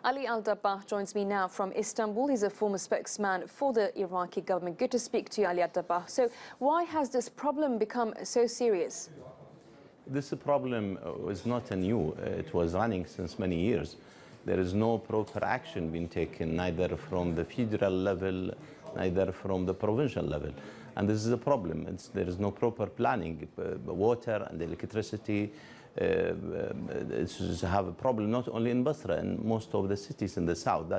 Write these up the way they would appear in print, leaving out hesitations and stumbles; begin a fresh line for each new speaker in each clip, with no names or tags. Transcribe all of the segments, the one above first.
Ali Al-Dabbagh joins me now from Istanbul. He's a former spokesman for the Iraqi government. Good to speak to you, Ali Al-Dabbagh. So why has this problem become so serious?
This problem is not new. It was running since many years. There is no proper action being taken, neither from the federal level, neither from the provincial level. And this is a problem. There is no proper planning. Water and electricity have a problem not only in Basra, in most of the cities in the south.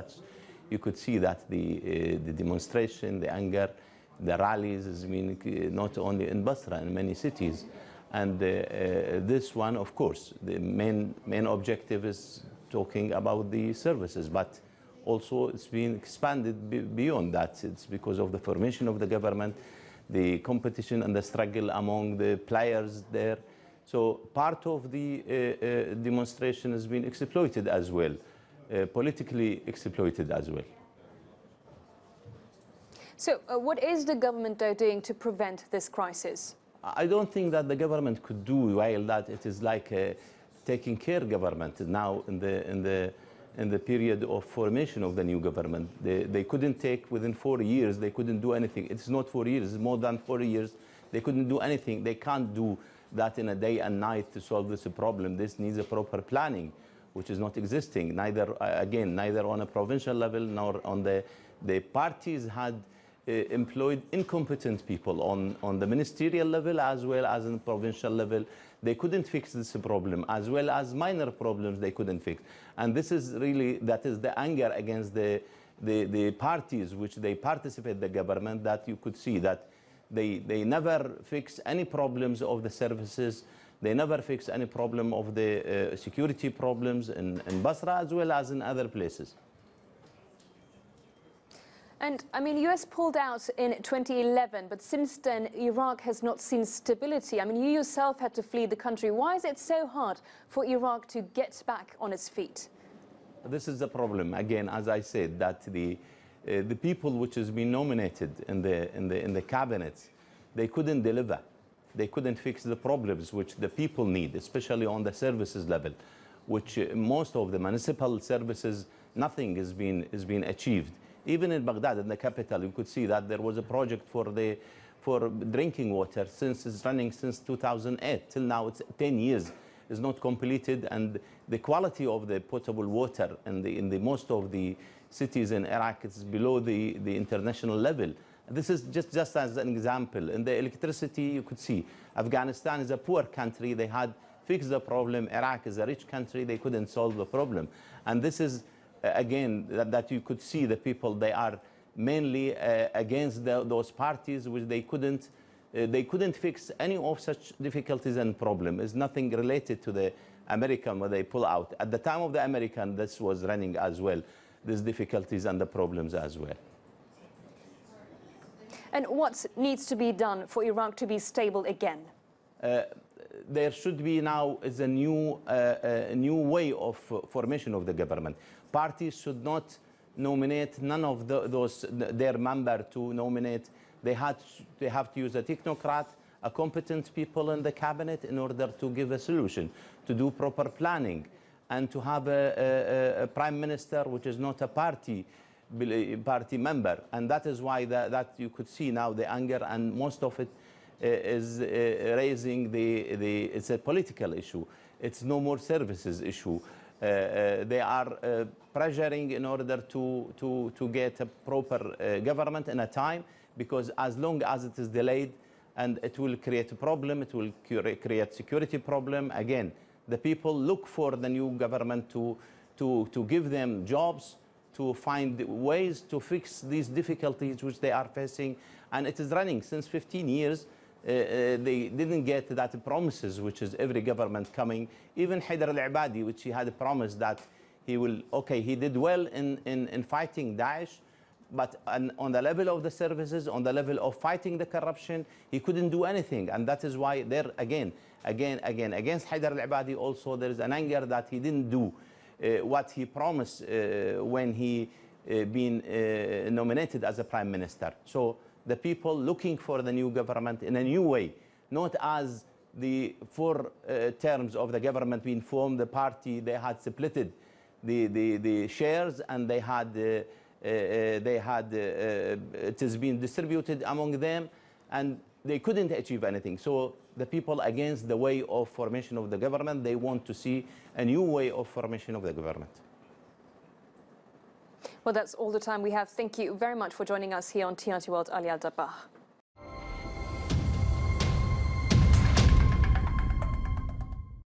You could see that the demonstration, the anger, the rallies is not only in Basra, in many cities. And this one, of course, the main objective is talking about the services, but also it's been expanded beyond that. It's because of the formation of the government, the competition and the struggle among the players there. So part of the demonstration has been exploited as well, politically exploited as well.
So what is the government doing to prevent this crisis?
I don't think that the government could do while that it is like a taking care government now in the period of formation of the new government. They couldn't take within 4 years, they couldn't do anything. It's not 4 years, it's more than 4 years. They couldn't do anything. They can't do that in a day and night to solve this problem. This needs a proper planning, which is not existing, neither on a provincial level nor on the parties had employed incompetent people on the ministerial level as well as on the provincial level. They couldn't fix this problem, as well as minor problems they couldn't fix. And this is really, that is the anger against the parties which they participate in the government, that you could see that they never fix any problems of the services. They never fix any problem of the security problems in Basra as well as in other places.
And I mean, US pulled out in 2011, but since then, Iraq has not seen stability. I mean, you yourself had to flee the country. Why is it so hard for Iraq to get back on its feet?
This is the problem. Again, as I said, that the people which has been nominated in the cabinets, they couldn't deliver. They couldn't fix the problems which the people need, especially on the services level, which most of the municipal services, nothing is being achieved. Even in Baghdad, in the capital, you could see that there was a project for drinking water it's running since 2008 till now. It's 10 years, is not completed, and the quality of the potable water in the most of the cities in Iraq is below the international level. This is just as an example. In the electricity, you could see Afghanistan is a poor country. They had fixed the problem. Iraq is a rich country. They couldn't solve the problem. And this is, again, that you could see the people, they are mainly against those parties which they couldn't fix any of such difficulties and problems. It's nothing related to the American where they pull out. At the time of the American, this was running as well, these difficulties and the problems as well.
And what needs to be done for Iraq to be stable again?
There should be now is a new way of formation of the government. Parties should not nominate none of their member to nominate. They have to use a technocrat, a competent people in the cabinet in order to give a solution, to do proper planning, and to have a prime minister which is not a party member. And that is why that you could see now the anger, and most of it is raising it's a political issue. It's no more services issue. They are pressuring in order to get a proper government in a time, because as long as it is delayed, and it will create a problem, it will create security problem. Again, the people look for the new government to give them jobs, to find ways to fix these difficulties which they are facing. And it is running since 15 years. They didn't get that promises, which is every government coming. Even Haider al-Abadi, which he had promised that he will, okay, he did well in fighting Daesh, but on the level of the services, on the level of fighting the corruption, he couldn't do anything. And that is why there, again, against Haider al-Abadi also, there is an anger that he didn't do what he promised when he been nominated as a prime minister. So the people looking for the new government in a new way, not as the 4 terms of the government being formed, the party, they had splitted the shares, and it has been distributed among them, and they couldn't achieve anything. So the people against the way of formation of the government, they want to see a new way of formation of the government.
Well, that's all the time we have. Thank you very much for joining us here on TRT World, Ali Al-Dabbagh.